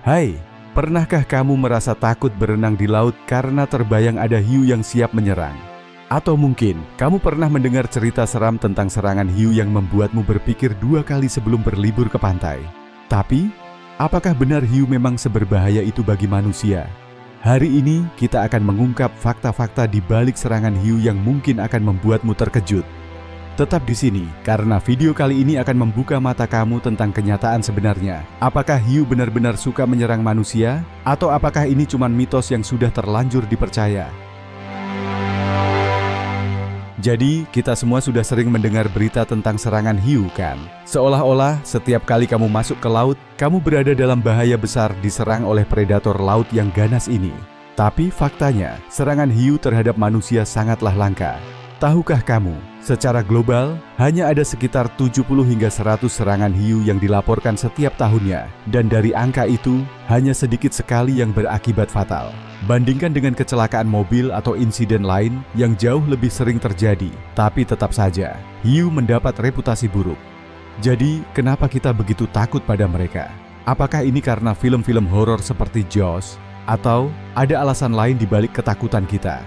Hai, pernahkah kamu merasa takut berenang di laut karena terbayang ada hiu yang siap menyerang? Atau mungkin kamu pernah mendengar cerita seram tentang serangan hiu yang membuatmu berpikir 2 kali sebelum berlibur ke pantai? Tapi, apakah benar hiu memang seberbahaya itu bagi manusia? Hari ini kita akan mengungkap fakta-fakta di balik serangan hiu yang mungkin akan membuatmu terkejut. Tetap di sini, karena video kali ini akan membuka mata kamu tentang kenyataan sebenarnya. Apakah hiu benar-benar suka menyerang manusia? Atau apakah ini cuma mitos yang sudah terlanjur dipercaya? Jadi, kita semua sudah sering mendengar berita tentang serangan hiu, kan? Seolah-olah setiap kali kamu masuk ke laut, kamu berada dalam bahaya besar diserang oleh predator laut yang ganas ini. Tapi faktanya, serangan hiu terhadap manusia sangatlah langka. Tahukah kamu, secara global, hanya ada sekitar 70 hingga 100 serangan hiu yang dilaporkan setiap tahunnya. Dan dari angka itu, hanya sedikit sekali yang berakibat fatal. Bandingkan dengan kecelakaan mobil atau insiden lain yang jauh lebih sering terjadi. Tapi tetap saja, hiu mendapat reputasi buruk. Jadi, kenapa kita begitu takut pada mereka? Apakah ini karena film-film horor seperti Jaws? Atau ada alasan lain di balik ketakutan kita?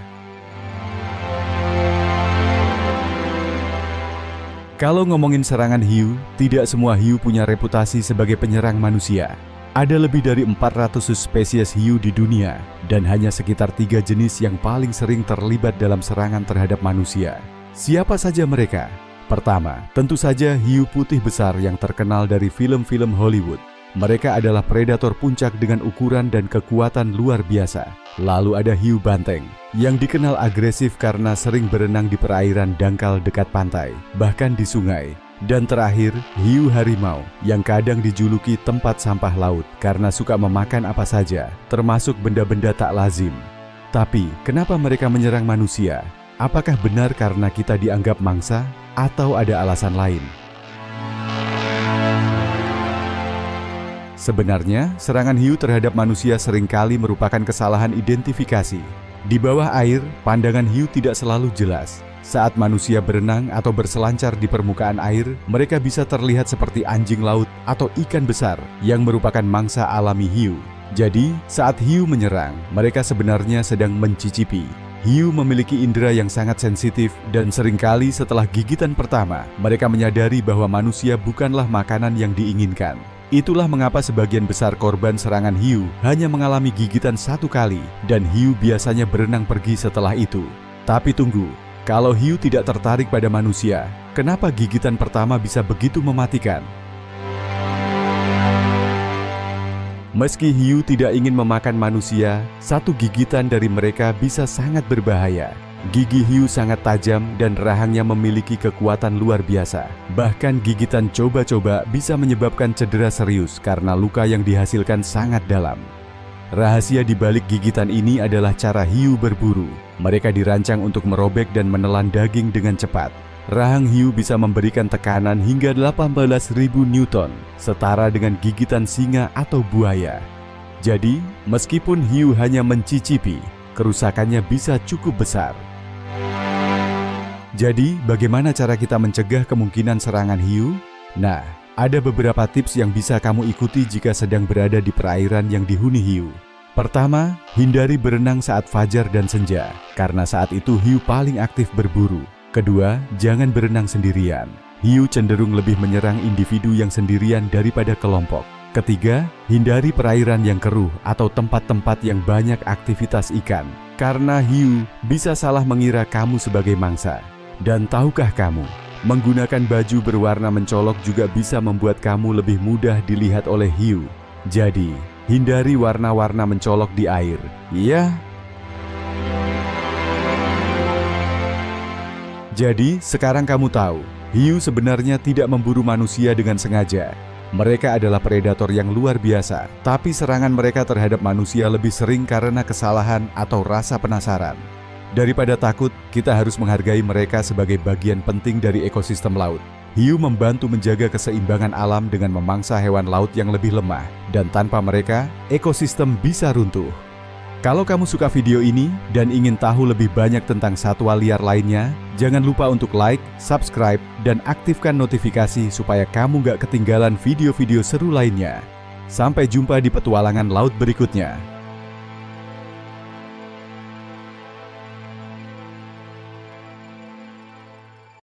Kalau ngomongin serangan hiu, tidak semua hiu punya reputasi sebagai penyerang manusia. Ada lebih dari 400 spesies hiu di dunia, dan hanya sekitar 3 jenis yang paling sering terlibat dalam serangan terhadap manusia. Siapa saja mereka? Pertama, tentu saja hiu putih besar yang terkenal dari film-film Hollywood. Mereka adalah predator puncak dengan ukuran dan kekuatan luar biasa. Lalu ada hiu banteng, yang dikenal agresif karena sering berenang di perairan dangkal dekat pantai, bahkan di sungai. Dan terakhir, hiu harimau, yang kadang dijuluki tempat sampah laut karena suka memakan apa saja, termasuk benda-benda tak lazim. Tapi, kenapa mereka menyerang manusia? Apakah benar karena kita dianggap mangsa, atau ada alasan lain? Sebenarnya, serangan hiu terhadap manusia seringkali merupakan kesalahan identifikasi. Di bawah air, pandangan hiu tidak selalu jelas. Saat manusia berenang atau berselancar di permukaan air, mereka bisa terlihat seperti anjing laut atau ikan besar yang merupakan mangsa alami hiu. Jadi, saat hiu menyerang, mereka sebenarnya sedang mencicipi. Hiu memiliki indera yang sangat sensitif dan seringkali setelah gigitan pertama, mereka menyadari bahwa manusia bukanlah makanan yang diinginkan. Itulah mengapa sebagian besar korban serangan hiu hanya mengalami gigitan 1 kali dan hiu biasanya berenang pergi setelah itu. Tapi tunggu, kalau hiu tidak tertarik pada manusia, kenapa gigitan pertama bisa begitu mematikan? Meski hiu tidak ingin memakan manusia, 1 gigitan dari mereka bisa sangat berbahaya. Gigi hiu sangat tajam dan rahangnya memiliki kekuatan luar biasa. Bahkan gigitan coba-coba bisa menyebabkan cedera serius karena luka yang dihasilkan sangat dalam. Rahasia di balik gigitan ini adalah cara hiu berburu. Mereka dirancang untuk merobek dan menelan daging dengan cepat. Rahang hiu bisa memberikan tekanan hingga 18.000 Newton, setara dengan gigitan singa atau buaya. Jadi, meskipun hiu hanya mencicipi, kerusakannya bisa cukup besar. Jadi, bagaimana cara kita mencegah kemungkinan serangan hiu? Nah, ada beberapa tips yang bisa kamu ikuti jika sedang berada di perairan yang dihuni hiu. Pertama, hindari berenang saat fajar dan senja, karena saat itu hiu paling aktif berburu. Kedua, jangan berenang sendirian. Hiu cenderung lebih menyerang individu yang sendirian daripada kelompok. Ketiga, hindari perairan yang keruh atau tempat-tempat yang banyak aktivitas ikan, karena hiu bisa salah mengira kamu sebagai mangsa. Dan tahukah kamu, menggunakan baju berwarna mencolok juga bisa membuat kamu lebih mudah dilihat oleh hiu. Jadi, hindari warna-warna mencolok di air, ya. Jadi, sekarang kamu tahu, hiu sebenarnya tidak memburu manusia dengan sengaja. Mereka adalah predator yang luar biasa, tapi serangan mereka terhadap manusia lebih sering karena kesalahan atau rasa penasaran. Daripada takut, kita harus menghargai mereka sebagai bagian penting dari ekosistem laut. Hiu membantu menjaga keseimbangan alam dengan memangsa hewan laut yang lebih lemah, dan tanpa mereka, ekosistem bisa runtuh. Kalau kamu suka video ini dan ingin tahu lebih banyak tentang satwa liar lainnya, jangan lupa untuk like, subscribe, dan aktifkan notifikasi supaya kamu gak ketinggalan video-video seru lainnya. Sampai jumpa di petualangan laut berikutnya.